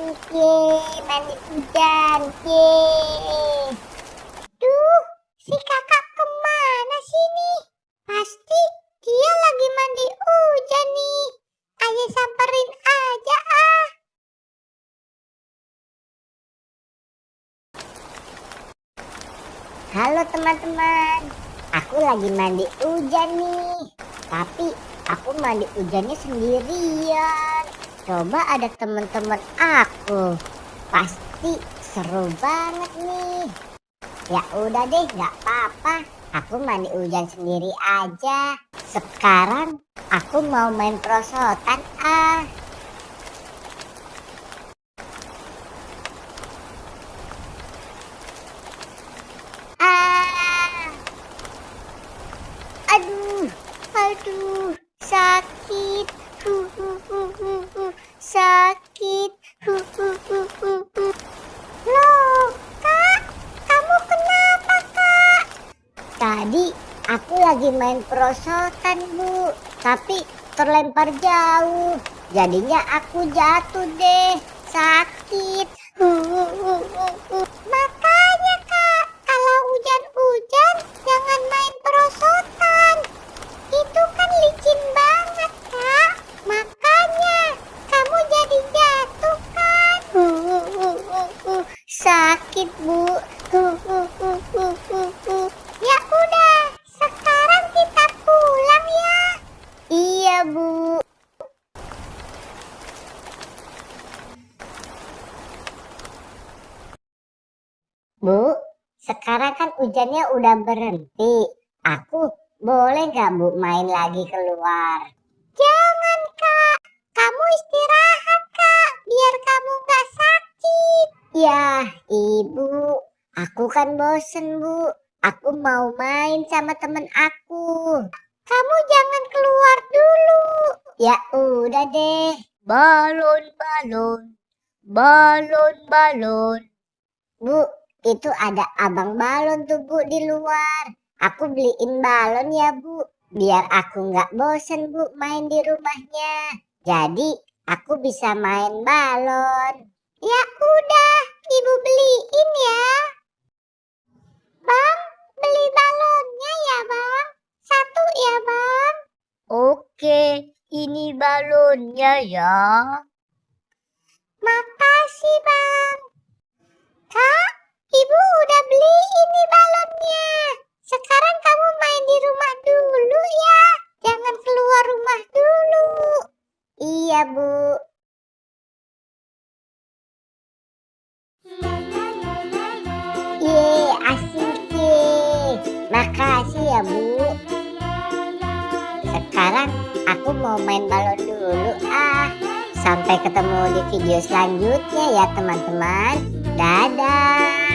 mandi hujan, Duh, si kakak kemana sih nih? Pasti dia lagi mandi hujan nih. Ayo samperin aja ah. Halo teman-teman, aku lagi mandi hujan nih. Tapi aku mandi hujannya sendirian. Coba ada teman-teman aku, pasti seru banget nih. Ya udah deh, nggak apa-apa. Aku mandi hujan sendiri aja. Sekarang aku mau main perosotan ah. Ah, aduh, aduh, sakit. Sakit. Loh, Kak, kamu kenapa, Kak? Tadi aku lagi main perosotan, Bu, tapi terlempar jauh. Jadinya aku jatuh deh, sakit. Makanya, Kak, kalau hujan-hujan jangan main perosotan. Itu kan licin banget, Kak. Makanya kamu jadi jatuh kan. Sakit, Bu. Ya udah, sekarang kita pulang ya. Iya, Bu. Bu, sekarang kan hujannya udah berhenti. Aku boleh nggak, Bu, main lagi keluar? Jangan, Kak. Kamu istirahat, Kak. Biar kamu nggak sakit. Ya, Ibu. Aku kan bosen, Bu. Aku mau main sama temen aku. Kamu jangan keluar dulu. Ya udah deh. Balon, balon. Balon, balon. Bu, itu ada abang balon tuh, Bu, di luar. Aku beliin balon ya, Bu. Biar aku nggak bosen, Bu, main di rumahnya. Jadi aku bisa main balon. Ya udah, Ibu beliin ya. Bang, beli balonnya ya, Bang. Satu ya, Bang. Oke, ini balonnya ya. Makasih, Bang. Kak, Ibu udah beli ini balonnya. Sekarang kamu main di rumah dulu ya. Jangan keluar rumah dulu. Iya, Bu. Ye, asik ye. Makasih ya, Bu. Sekarang aku mau main balon dulu ah. Sampai ketemu di video selanjutnya ya teman-teman. Dadah.